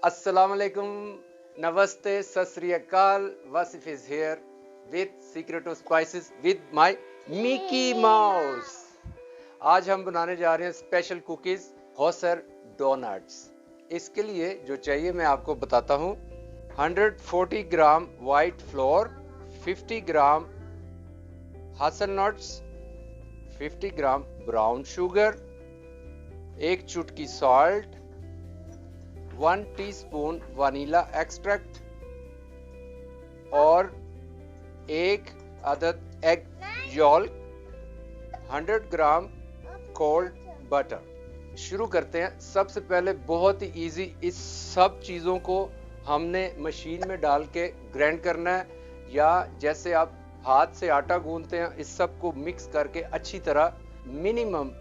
Assalamu alaikum, namaste, sat sri akal. Wasif is here with Secret of Spices with my Mickey Mouse. आज हम बनाने जा रहे हैं स्पेशल कुकीज हॉसर डोनट्स। इसके लिए जो चाहिए मैं आपको बताता हूँ। 140 ग्राम वाइट फ्लोर, 50 ग्राम hazelnuts, 50 ग्राम ब्राउन शुगर, एक चुटकी सॉल्ट, 1 टीस्पून वनीला एक्सट्रैक्ट और एक अदद एग यॉल्क, 100 ग्राम कोल्ड बटर। शुरू करते हैं। सबसे पहले बहुत ही इजी, इस सब चीज़ों को हमने मशीन में डाल के ग्राइंड करना है, या जैसे आप हाथ से आटा गूंदते हैं, इस सब को मिक्स करके अच्छी तरह मिनिमम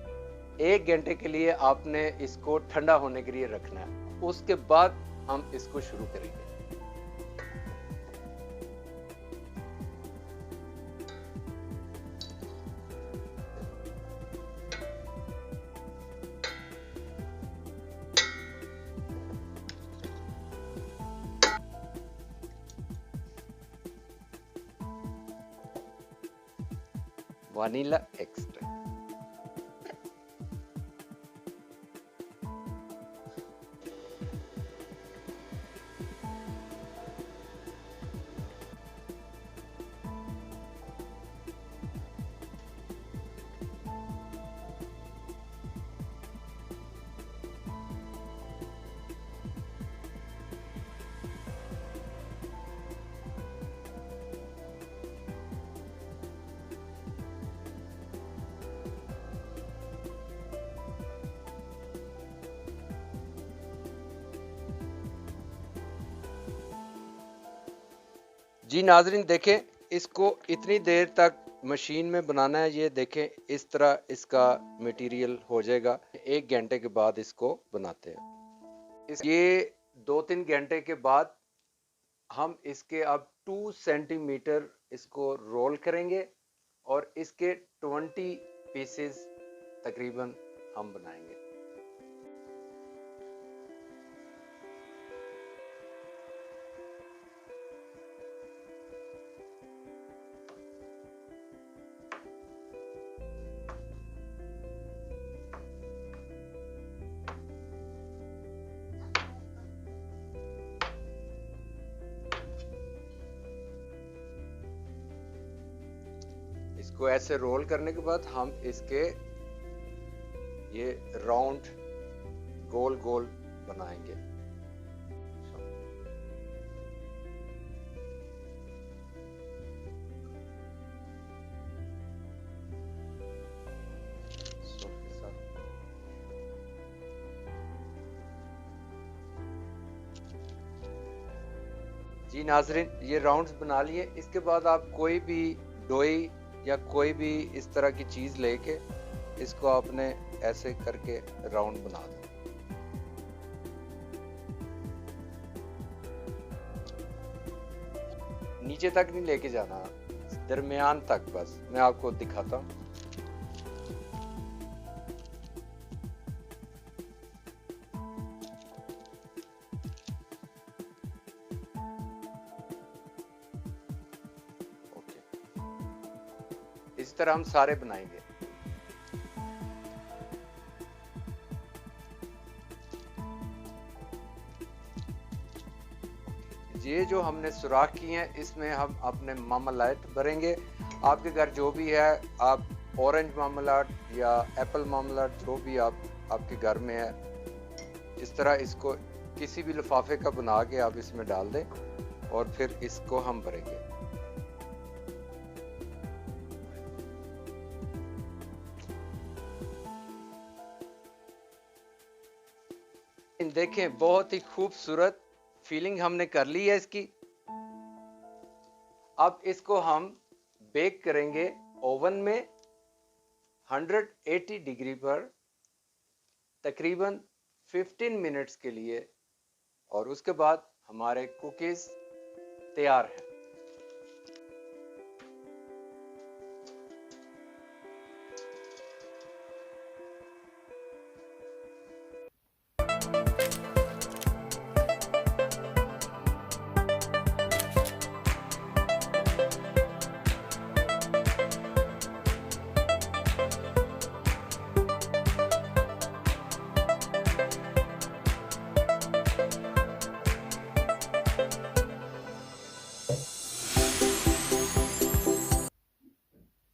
1 घंटे के लिए आपने इसको ठंडा होने के लिए रखना है। उसके बाद हम इसको शुरू करेंगे। वनीला एक्सट्रैक्ट, जी नाजरीन देखें, इसको इतनी देर तक मशीन में बनाना है। ये देखें, इस तरह इसका मटेरियल हो जाएगा। 1 घंटे के बाद इसको बनाते हैं। ये 2-3 घंटे के बाद हम इसके अब 2 सेंटीमीटर इसको रोल करेंगे और इसके 20 पीसेस तकरीबन हम बनाएंगे। इसको ऐसे रोल करने के बाद हम इसके ये राउंड गोल गोल बनाएंगे। जी नाजरीन, ये राउंड्स बना लिए। इसके बाद आप कोई भी डोई या कोई भी इस तरह की चीज लेके इसको आपने ऐसे करके राउंड बना दो। नीचे तक नहीं लेके जाना, दरमियान तक बस मैं आपको दिखाता हूँ। इस तरह हम सारे बनाएंगे। ये जो हमने सुराख किए हैं, इसमें हम अपने मार्मलाड भरेंगे। आपके घर जो भी है, आप ऑरेंज मार्मलाड या एप्पल मार्मलाड, जो भी आपके घर में है, इस तरह इसको किसी भी लिफाफे का बना के आप इसमें डाल दें और फिर इसको हम भरेंगे। देखें, बहुत ही खूबसूरत फीलिंग हमने कर ली है इसकी। अब इसको हम बेक करेंगे ओवन में 180 डिग्री पर तकरीबन 15 मिनट्स के लिए, और उसके बाद हमारे कुकीज तैयार हैं।